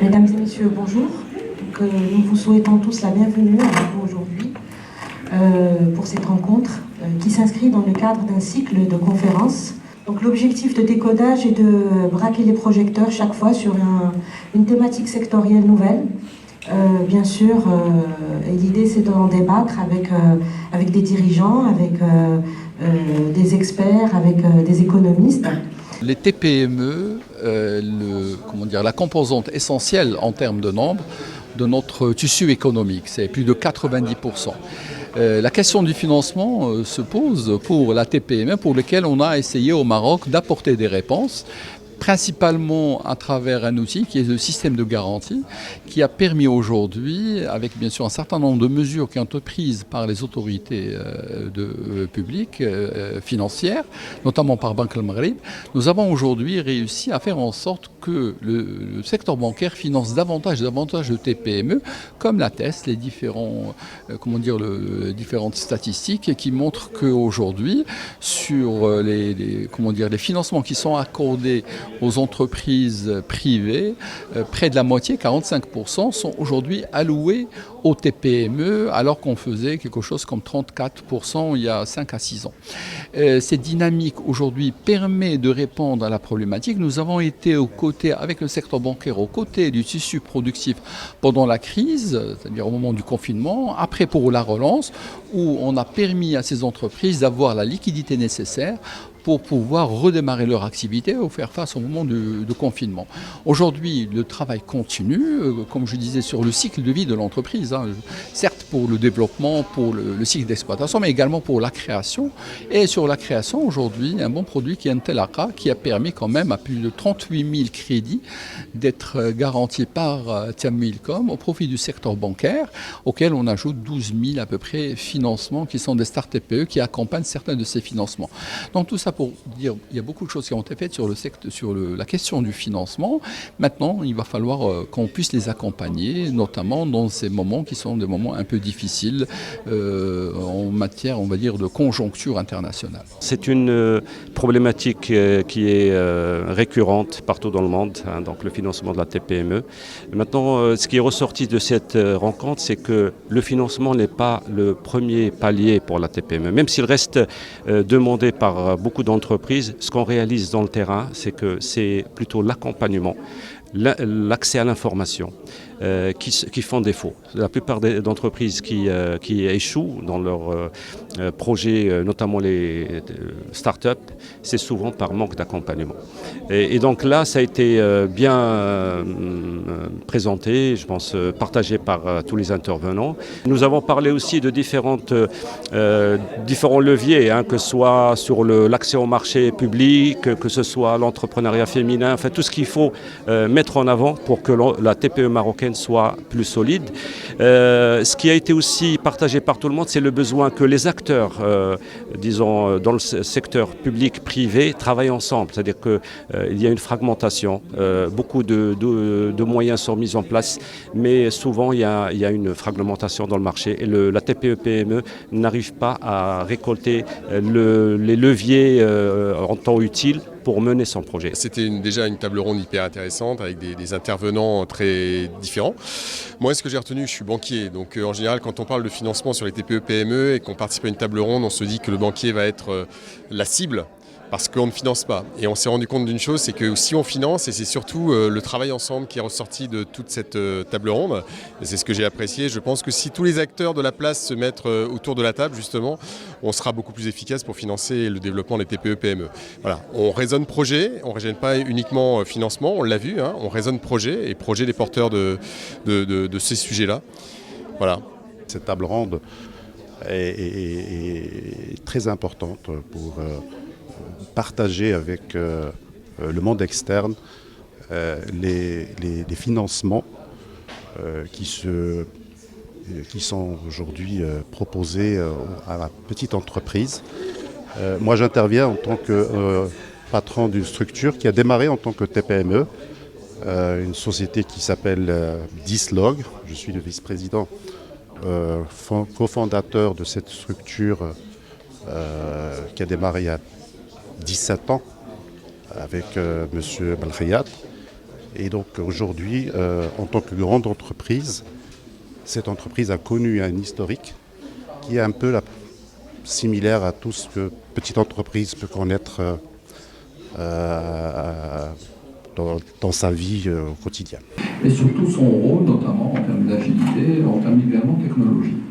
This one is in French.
Mesdames et messieurs, bonjour. Nous vous souhaitons tous la bienvenue avec vous aujourd'hui pour cette rencontre qui s'inscrit dans le cadre d'un cycle de conférences. Donc, l'objectif de Décodage est de braquer les projecteurs chaque fois sur une thématique sectorielle nouvelle. Bien sûr, et l'idée c'est d'en débattre avec des dirigeants, avec des experts, avec des économistes. Les TPME, la composante essentielle en termes de nombre de notre tissu économique, c'est plus de 90%. La question du financement se pose pour la TPME, pour laquelle on a essayé au Maroc d'apporter des réponses, principalement à travers un outil qui est le système de garantie, qui a permis aujourd'hui, avec bien sûr un certain nombre de mesures qui ont été prises par les autorités publiques, financières, notamment par Banque al-Maghrib, nous avons aujourd'hui réussi à faire en sorte que le secteur bancaire finance davantage de TPME, comme l'attestent les différentes statistiques qui montrent qu'aujourd'hui, sur les financements qui sont accordés aux entreprises privées, près de la moitié, 45%, sont aujourd'hui alloués aux TPME, alors qu'on faisait quelque chose comme 34% il y a 5 à 6 ans. Cette dynamique aujourd'hui permet de répondre à la problématique. Nous avons été avec le secteur bancaire, aux côtés du tissu productif pendant la crise, c'est-à-dire au moment du confinement, après pour la relance, où on a permis à ces entreprises d'avoir la liquidité nécessaire pour pouvoir redémarrer leur activité ou faire face au moment de confinement. Aujourd'hui, le travail continue, comme je disais, sur le cycle de vie de l'entreprise, certes pour le développement, pour le cycle d'exploitation, mais également pour la création. Et sur la création, aujourd'hui, un bon produit qui est Intelaka, qui a permis quand même à plus de 38 000 crédits d'être garantis par Tiamilcom au profit du secteur bancaire, auquel on ajoute 12 000 à peu près financements qui sont des start TPE qui accompagnent certains de ces financements. Donc tout ça pour dire, il y a beaucoup de choses qui ont été faites sur la question du financement. Maintenant, il va falloir qu'on puisse les accompagner, notamment dans ces moments qui sont des moments un peu difficiles en matière, on va dire, de conjoncture internationale. C'est une problématique qui est récurrente partout dans le monde, donc le financement de la TPME. Maintenant, ce qui est ressorti de cette rencontre, c'est que le financement n'est pas le premier palier pour la TPME. Même s'il reste demandé par beaucoup d'entreprises, ce qu'on réalise dans le terrain, c'est que c'est plutôt l'accompagnement, l'accès à l'information qui font défaut. La plupart d'entreprises qui échouent dans leurs projets, notamment les start-up, c'est souvent par manque d'accompagnement. Et donc là, ça a été bien présenté, je pense partagé par tous les intervenants. Nous avons parlé aussi de différents leviers, que ce soit sur l'accès au marché public, que ce soit l'entrepreneuriat féminin, enfin tout ce qu'il faut mettre en avant pour que la TPE marocaine soit plus solide. Ce qui a été aussi partagé par tout le monde, c'est le besoin que les acteurs, disons, dans le secteur public-privé travaillent ensemble. C'est-à-dire qu'il y a une fragmentation, beaucoup de moyens sont mis en place, mais souvent il y a une fragmentation dans le marché et la TPE-PME n'arrive pas à récolter les leviers en temps utile pour mener son projet. C'était déjà une table ronde hyper intéressante avec des intervenants très différents. Moi, ce que j'ai retenu, je suis banquier. Donc en général, quand on parle de financement sur les TPE-PME et qu'on participe à une table ronde, on se dit que le banquier va être la cible parce qu'on ne finance pas. Et on s'est rendu compte d'une chose, c'est que si on finance, et c'est surtout le travail ensemble qui est ressorti de toute cette table ronde, et c'est ce que j'ai apprécié, je pense que si tous les acteurs de la place se mettent autour de la table, justement, on sera beaucoup plus efficace pour financer le développement des TPE-PME. Voilà, on raisonne projet, on ne raisonne pas uniquement financement, on l'a vu, on raisonne projet, et projet des porteurs de ces sujets-là. Voilà. Cette table ronde est très importante pour partager avec le monde externe les financements qui sont aujourd'hui proposés à la petite entreprise. Moi, j'interviens en tant que patron d'une structure qui a démarré en tant que TPME, une société qui s'appelle Dislog. Je suis le vice-président cofondateur de cette structure qui a démarré il y a 17 ans avec M. Balkhayat. Et donc aujourd'hui, en tant que grande entreprise, cette entreprise a connu un historique qui est un peu similaire à tout ce que petite entreprise peut connaître dans sa vie au quotidien. Et surtout son rôle, notamment en termes d'agilité, en termes également technologiques.